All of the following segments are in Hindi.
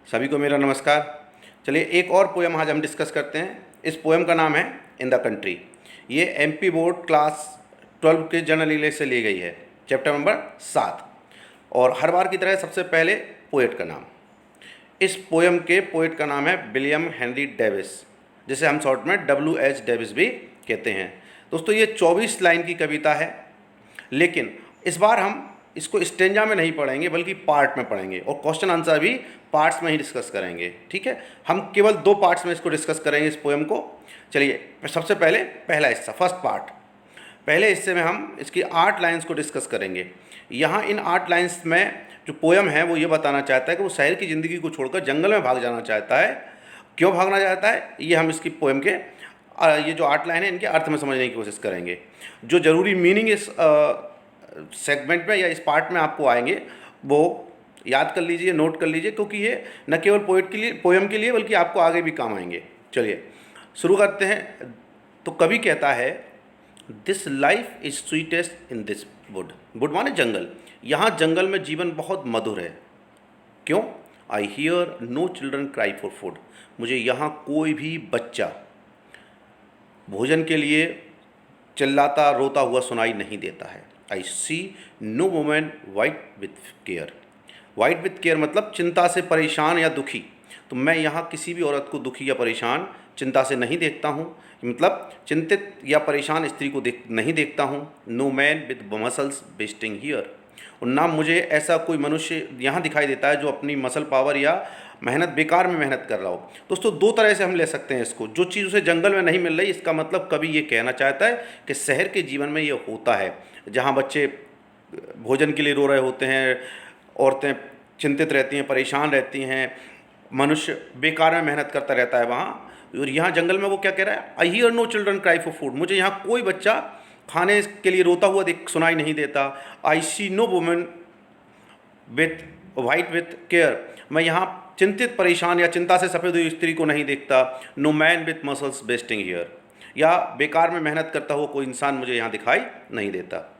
सभी को मेरा नमस्कार। चलिए एक और पोएम आज हम डिस्कस करते हैं। इस पोएम का नाम है इन द कंट्री। ये एमपी बोर्ड क्लास 12 के जनरल इंग्लिश से ली गई है, चैप्टर नंबर 7। और हर बार की तरह सबसे पहले पोएट का नाम। इस पोएम के पोएट का नाम है विलियम हेनरी डेविस, जिसे हम शॉर्ट में WH डेविस भी कहते हैं। दोस्तों ये 24 लाइन की कविता है, लेकिन इस बार हम इसको स्टेंजा में नहीं पढ़ेंगे बल्कि पार्ट में पढ़ेंगे और क्वेश्चन आंसर भी पार्ट्स में ही डिस्कस करेंगे। ठीक है, हम केवल 2 पार्ट्स में इसको डिस्कस करेंगे इस पोएम को। चलिए सबसे पहले पहला हिस्सा, फर्स्ट पार्ट। पहले हिस्से में हम इसकी 8 लाइन्स को डिस्कस करेंगे। यहाँ इन 8 लाइन्स में जो पोएम है वो ये बताना चाहता है कि वो शहर की ज़िंदगी को छोड़कर जंगल में भाग जाना चाहता है। क्यों भागना चाहता है ये हम इसकी पोएम के ये जो 8 लाइन है इनके अर्थ में समझने की कोशिश करेंगे। जो ज़रूरी मीनिंग इस सेगमेंट में या इस पार्ट में आपको आएंगे वो याद कर लीजिए, नोट कर लीजिए, क्योंकि ये न केवल पोएट के लिए, पोएम के लिए, बल्कि आपको आगे भी काम आएंगे। चलिए शुरू करते हैं। तो कवि कहता है, this life is sweetest in this would. Would माने जंगल। यहाँ जंगल में जीवन बहुत मधुर है। क्यों? I hear no children cry for food. मुझे यहाँ कोई भी बच्चा भोजन के लिए चिल्लाता रोता हुआ सुनाई नहीं देता है। I see no women wait with care. Wait with care मतलब चिंता से परेशान या दुखी। तो मैं यहाँ किसी भी औरत को दुखी या परेशान, चिंता से नहीं देखता हूँ, मतलब चिंतित या परेशान स्त्री को नहीं देखता हूँ। No man with muscles wasting here. और ना मुझे ऐसा कोई मनुष्य यहाँ दिखाई देता है जो अपनी मसल पावर या मेहनत, बेकार में मेहनत कर रहा हो। दोस्तों 2 तरह से हम ले सकते हैं इसको। जो चीज़ उसे जंगल में नहीं मिल रही, इसका मतलब कभी ये कहना चाहता है कि शहर के जीवन में ये होता है, जहाँ बच्चे भोजन के लिए रो रहे होते हैं, औरतें चिंतित रहती हैं, परेशान रहती हैं, मनुष्य बेकार में मेहनत करता रहता है वहाँ। और यहाँ जंगल में वो क्या कह रहा है? I hear no children cry for food. मुझे यहाँ कोई बच्चा खाने के लिए रोता हुआ सुनाई नहीं देता। I see no women with wait with care. मैं यहाँ चिंतित, परेशान या चिंता से सफ़ेद हुई स्त्री को नहीं देखता। No man with muscles wasting here. या बेकार में मेहनत करता हुआ कोई इंसान मुझे यहाँ दिखाई नहीं देता।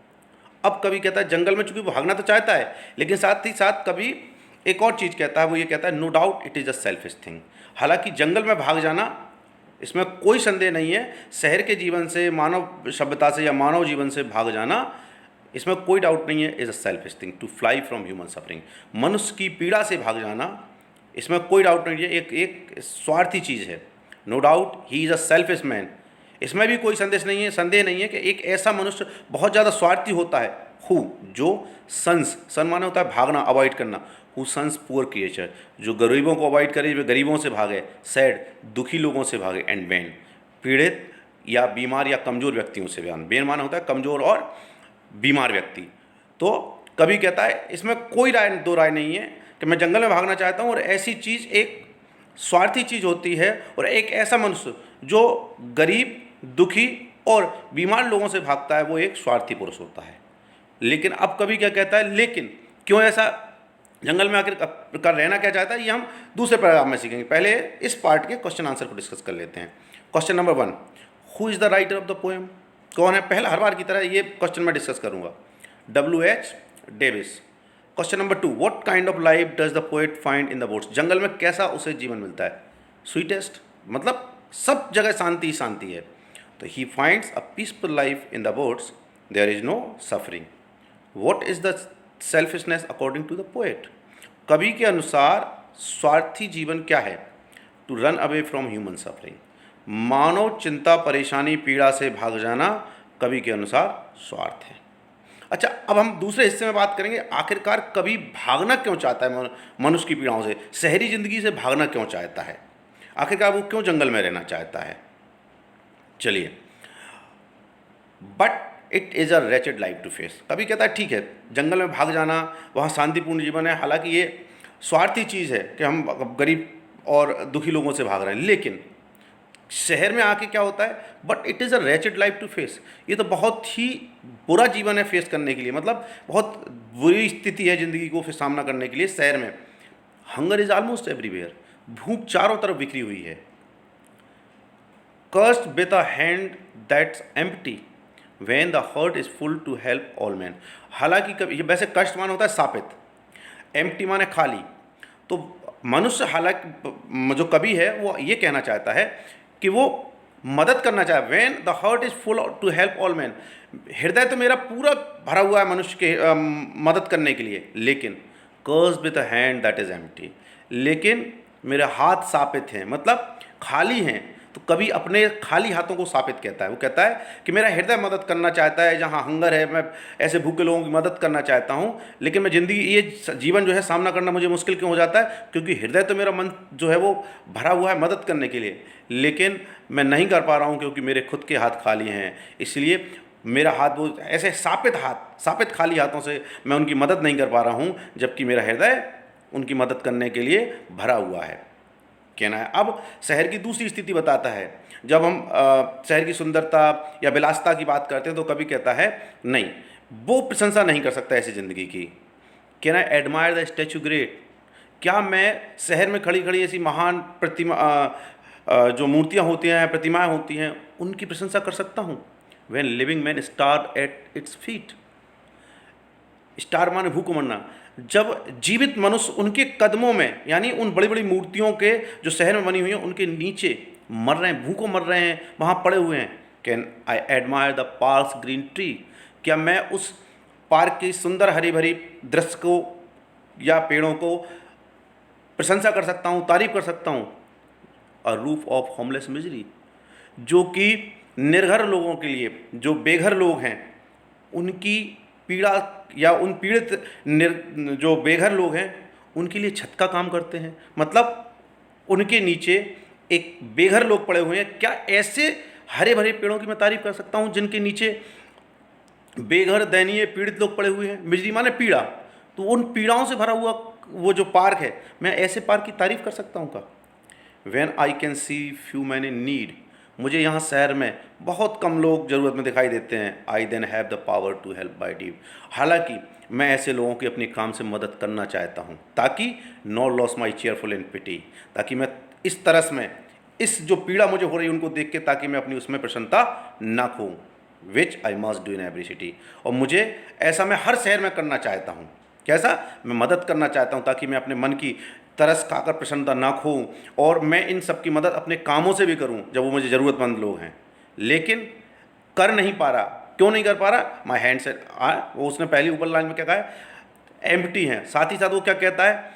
अब कवि कहता है जंगल में चूंकि भागना तो चाहता है, लेकिन साथ ही साथ कवि एक और चीज़ कहता है, वो ये कहता है no doubt it is a selfish thing. हालांकि जंगल में भाग जाना, इसमें कोई संदेह नहीं है, शहर के जीवन से, मानव सभ्यता से या मानव जीवन से भाग जाना, इसमें कोई डाउट नहीं है, is a selfish thing to fly from human suffering. मनुष्य की पीड़ा से भाग जाना, इसमें कोई डाउट नहीं है, एक स्वार्थी चीज़ है। No doubt he is a selfish man. इसमें भी कोई संदेह नहीं है कि एक ऐसा मनुष्य बहुत ज़्यादा स्वार्थी होता है। हु, जो सन माने होता है भागना, अवॉइड करना। हु सन्स पुअर क्रिएचर, जो गरीबों को अवॉइड करे, वे गरीबों से भागे। सैड, दुखी लोगों से भागे। एंड वेन, पीड़ित या बीमार या कमज़ोर व्यक्तियों से बयान। बेन माना होता है कमज़ोर और बीमार व्यक्ति। तो कभी कहता है इसमें कोई दो राय नहीं है कि मैं जंगल में भागना चाहता हूँ, और ऐसी चीज़ एक स्वार्थी चीज़ होती है, और एक ऐसा मनुष्य जो गरीब, दुखी और बीमार लोगों से भागता है, वो एक स्वार्थी पुरुष होता है। लेकिन अब कभी क्या कहता है, लेकिन क्यों ऐसा जंगल में आखिर कर रहना क्या चाहता है, ये हम दूसरे पैराग्राफ में सीखेंगे। पहले इस पार्ट के क्वेश्चन आंसर को डिस्कस कर लेते हैं। Question number 1, who is the writer of the poem? कौन है? पहला हर बार की तरह ये क्वेश्चन मैं डिस्कस करूंगा। WH Davies. Question number 2, what kind of life does the poet find in the woods? जंगल में कैसा उसे जीवन मिलता है? स्वीटेस्ट, मतलब सब जगह शांति ही शांति है। तो he finds a peaceful life in the woods, there is no suffering. What is the selfishness according to the poet? कवि के अनुसार स्वार्थी जीवन क्या है? To run away from human suffering. मानव चिंता, परेशानी, पीड़ा से भाग जाना कवि के अनुसार स्वार्थ है। अच्छा, अब हम दूसरे हिस्से में बात करेंगे, आखिरकार कवि भागना क्यों चाहता है मनुष्य की पीड़ाओं से, शहरी जिंदगी से भागना क्यों चाहता है, आखिरकार वो क्यों जंगल में रहना चाहता है। चलिए, but it is a wretched life to face. कभी कहता है ठीक है जंगल में भाग जाना, वहाँ शांतिपूर्ण जीवन है, हालांकि ये स्वार्थी चीज़ है कि हम गरीब और दुखी लोगों से भाग रहे हैं, लेकिन शहर में आके क्या होता है, but it is a wretched life to face. ये तो बहुत ही बुरा जीवन है फेस करने के लिए, मतलब बहुत बुरी स्थिति है ज़िंदगी को फिर सामना करने के लिए शहर में। Hunger is almost everywhere. भूख चारों तरफ बिखरी हुई है। Cursed with a hand that's empty when the heart is full to help all man. हालांकि कभी, वैसे कष्ट मान होता है सापित, एम्प्टी माने खाली, तो मनुष्य हालांकि जो कवि है वो ये कहना चाहता है कि वो मदद करना चाहे। When the heart is full to help all man, हृदय तो मेरा पूरा भरा हुआ है मनुष्य के मदद करने के लिए, लेकिन curse with a hand that is empty, लेकिन मेरे हाथ सापित हैं, मतलब खाली हैं। तो कभी अपने खाली हाथों को साबित कहता है, वो कहता है कि मेरा हृदय मदद करना चाहता है, जहाँ हंगर है मैं ऐसे भूखे लोगों की मदद करना चाहता हूँ, लेकिन मैं ज़िंदगी ये जीवन जो है सामना करना मुझे मुश्किल क्यों हो जाता है, क्योंकि हृदय तो मेरा मन जो है वो भरा हुआ है मदद करने के लिए, लेकिन मैं नहीं कर पा रहा हूँ क्योंकि मेरे खुद के हाथ खाली हैं। इसलिए मेरा हाथ वो ऐसे सापित खाली हाथों से मैं उनकी मदद नहीं कर पा रहा हूँ, जबकि मेरा हृदय उनकी मदद करने के लिए भरा हुआ है, कहना है। अब शहर की दूसरी स्थिति बताता है। जब हम शहर की सुंदरता या विलासता की बात करते हैं तो कभी कहता है नहीं, वो प्रशंसा नहीं कर सकता ऐसी ज़िंदगी की। कहना है एडमायर द स्टैचू ग्रेट, क्या मैं शहर में खड़ी खड़ी ऐसी महान प्रतिमा जो मूर्तियाँ होती हैं, प्रतिमाएँ होती हैं, उनकी प्रशंसा कर सकता हूँ। When living man star at its feet, star माने भूख मरना, जब जीवित मनुष्य उनके कदमों में, यानी उन बड़ी बड़ी मूर्तियों के जो शहर में बनी हुई हैं उनके नीचे मर रहे हैं, भूखों मर रहे हैं, वहाँ पड़े हुए हैं। Can I admire the parks green tree, क्या मैं उस पार्क की सुंदर हरी भरी दृश्य को या पेड़ों को प्रशंसा कर सकता हूँ, तारीफ कर सकता हूँ। A roof of homeless misery, जो कि निर्घर लोगों के लिए, जो बेघर लोग हैं उनकी पीड़ा, या उन पीड़ित जो बेघर लोग हैं उनके लिए छत का काम करते हैं, मतलब उनके नीचे एक बेघर लोग पड़े हुए हैं। क्या ऐसे हरे भरे पेड़ों की मैं तारीफ कर सकता हूँ जिनके नीचे बेघर दयनीय पीड़ित लोग पड़े हुए हैं। मिजरी माने पीड़ा, तो उन पीड़ाओं से भरा हुआ वो जो पार्क है, मैं ऐसे पार्क की तारीफ कर सकता हूँ का। When I can see few man in need, मुझे यहाँ शहर में बहुत कम लोग ज़रूरत में दिखाई देते हैं। I then have the power to help by deep, हालांकि मैं ऐसे लोगों की अपने काम से मदद करना चाहता हूँ, ताकि नो लॉस माई चेयरफुल इन पिटी, ताकि मैं इस तरस में, इस जो पीड़ा मुझे हो रही है उनको देख के, ताकि मैं अपनी उसमें प्रसन्नता ना खोऊँ। Which I must do in every city, और मुझे ऐसा मैं हर शहर में करना चाहता हूँ। कैसा? मैं मदद करना चाहता हूँ ताकि मैं अपने मन की तरस खाकर प्रसन्नता ना खोऊं, और मैं इन सब की मदद अपने कामों से भी करूं जब वो मुझे ज़रूरतमंद लोग हैं, लेकिन कर नहीं पा रहा। क्यों नहीं कर पा रहा? माई हैंड से, वो उसने पहली ऊपर लाइन में क्या कहा है? एम्प्टी हैं। साथ ही साथ वो क्या कहता है?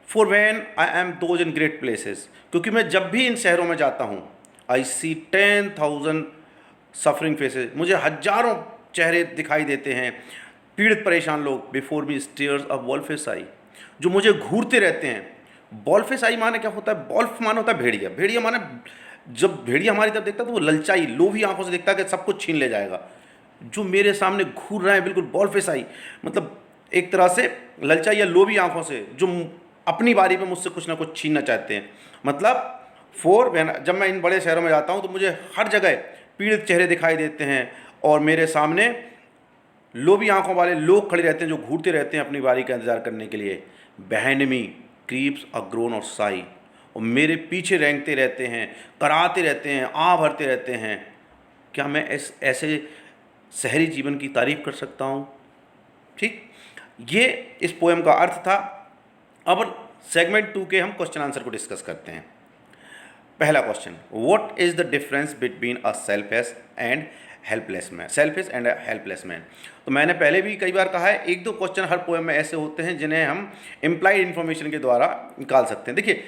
For when I am those in great places, क्योंकि मैं जब भी इन शहरों में जाता हूँ, आई सी 10,000 सफरिंग फेसेस, मुझे हजारों चेहरे दिखाई देते हैं, पीड़ित परेशान लोग। बिफोर मी स्टेयर्स अ वॉल्फिश आई, जो मुझे घूरते रहते हैं। वॉल्फिश आई माने क्या होता है? वॉल्फ माने होता है भेड़िया, भेड़िया माने जब भेड़िया हमारी तरफ देखता है तो वो ललचाई लोभी आंखों से देखता है कि सब कुछ छीन ले जाएगा। जो मेरे सामने घूर रहे हैं बिल्कुल वॉल्फिश आई, मतलब एक तरह से ललचाई या लोभी आंखों से, जो अपनी बारी में मुझसे कुछ ना कुछ छीनना चाहते हैं। मतलब जब मैं इन बड़े शहरों में जाता हूँ तो मुझे हर जगह पीड़ित चेहरे दिखाई देते हैं, और मेरे सामने लोभी आंखों वाले लोग खड़े रहते हैं जो घूरते रहते हैं अपनी बारी का इंतजार करने के लिए। बिहाइंड मी क्रीप्स अ ग्रोन और साई, और मेरे पीछे रेंगते रहते हैं, कराते रहते हैं, आ भरते रहते हैं। क्या मैं ऐसे शहरी जीवन की तारीफ कर सकता हूँ? ठीक, ये इस पोएम का अर्थ था। अब सेगमेंट 2 के हम क्वेश्चन आंसर को डिस्कस करते हैं। पहला question, what is the difference between a selfless and helpless man, selfish and helpless man. तो मैंने पहले भी कई बार कहा है, एक दो क्वेश्चन हर पोएम में ऐसे होते हैं जिन्हें हम इम्प्लाइड इन्फॉर्मेशन के द्वारा निकाल सकते हैं। देखिए,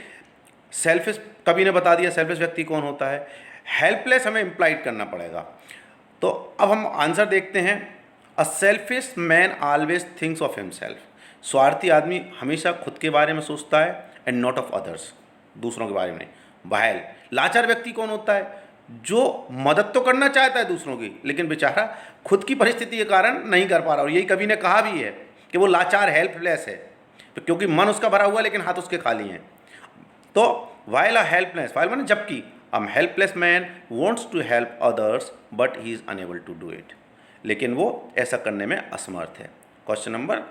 सेल्फिश कवि ने बता दिया सेल्फिश व्यक्ति कौन होता है, हेल्पलेस हमें इम्प्लाइड करना पड़ेगा। तो अब हम आंसर देखते हैं। अ selfish man always thinks of himself, स्वार्थी आदमी हमेशा खुद के बारे में सोचता है, एंड नॉट ऑफ अदर्स, दूसरों के बारे में नहीं। वाइल लाचार व्यक्ति कौन होता है? जो मदद तो करना चाहता है दूसरों की, लेकिन बेचारा खुद की परिस्थिति के कारण नहीं कर पा रहा। और यही कवि ने कहा भी है कि वो लाचार, हेल्पलेस है, तो क्योंकि मन उसका भरा हुआ है लेकिन हाथ उसके खाली हैं। तो वाइल अ हेल्पलेस, वाइल माने जबकि, helpless man wants to help others but he is unable to do it, लेकिन वो ऐसा करने में असमर्थ है। Question number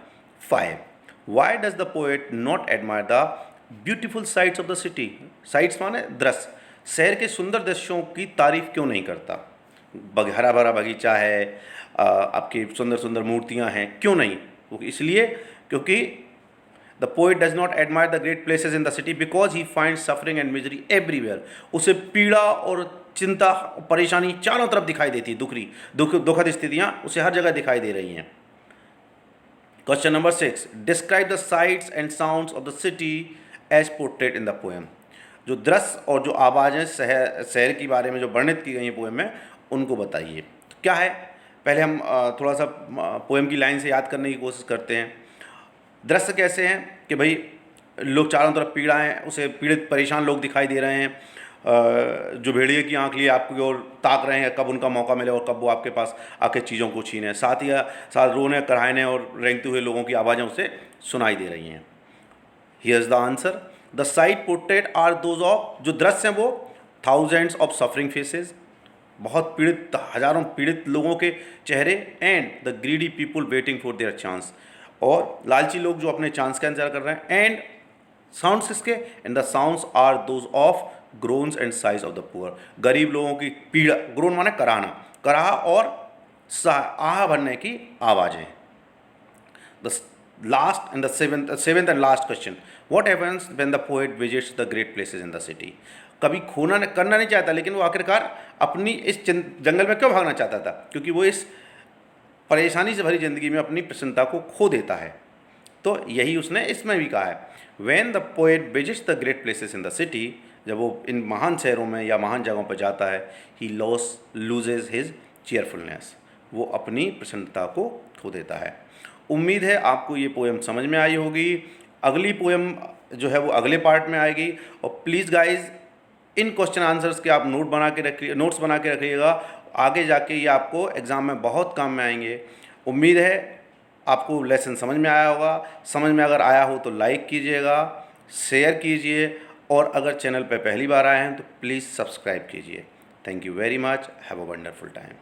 5, why does the poet not admire the beautiful sights of the city, sights माने दृश्य, शहर के सुंदर दृश्यों की तारीफ क्यों नहीं करता? हरा भरा बगीचा है, आपकी सुंदर सुंदर मूर्तियां हैं, क्यों नहीं? इसलिए क्योंकि the poet does not admire the great places in the city because he find suffering and misery everywhere. उसे पीड़ा और चिंता परेशानी चारों तरफ दिखाई देती है, दुखद स्थितियाँ उसे हर जगह दिखाई दे रही हैं। Question number 6, describe the sights and sounds of the city as portrayed in the poem. जो दृश्य और जो आवाज़ें शहर के बारे में जो वर्णित की गई हैं पोएम में, उनको बताइए। तो क्या है, पहले हम थोड़ा सा पोएम की लाइन से याद करने की कोशिश करते हैं। दृश्य कैसे हैं कि भाई लोग चारों तरफ पीड़ाएँ, उसे पीड़ित परेशान लोग दिखाई दे रहे हैं, जो भेड़िए की आंख लिए आपकी ओर ताक रहे हैं, कब उनका मौका मिले और कब वो आपके पास आके चीज़ों को छीने। साथ ही साथ रोने कराहने और रेंगते हुए लोगों की आवाज़ें उसे सुनाई दे रही हैं। Here's the answer, the sight portrayed are those of, जो दृश्य हैं वो थाउजेंड्स ऑफ सफरिंग फेसेस, बहुत पीड़ित, हजारों पीड़ित लोगों के चेहरे, and the greedy people waiting for their chance, और लालची लोग जो अपने चांस का इंतजार कर रहे हैं। एंड साउंड्स किसके, and the sounds are those of groans and sighs of the poor, गरीब लोगों की पीड़ा, ग्रोन माने कराहना, कराह और आह भरने की आवाज़ें। The last and the seventh and last question, what happens when the poet visits the great places in the city. कभी करना नहीं चाहता, लेकिन वो आखिरकार अपनी इस जंगल में क्यों भागना चाहता था, क्योंकि वो इस परेशानी से भरी ज़िंदगी में अपनी प्रसन्नता को खो देता है। तो यही उसने इसमें भी कहा है, when the poet visits the great places in the city, जब वो इन महान शहरों में या महान जगहों पर जाता है, ही लूजेज हिज चीयरफुलनेस, वो अपनी प्रसन्नता को खो देता है। उम्मीद है आपको ये पोएम समझ में आई होगी। अगली पोएम जो है वो अगले पार्ट में आएगी। और please guys, in question answers के आप नोट्स बना के रखिएगा, आगे जाके ये आपको एग्ज़ाम में बहुत काम में आएंगे। उम्मीद है आपको लेसन समझ में आया होगा। समझ में अगर आया हो तो लाइक कीजिएगा, शेयर कीजिए, और अगर चैनल पर पहली बार आए हैं तो प्लीज़ सब्सक्राइब कीजिए। Thank you very much, have a wonderful time.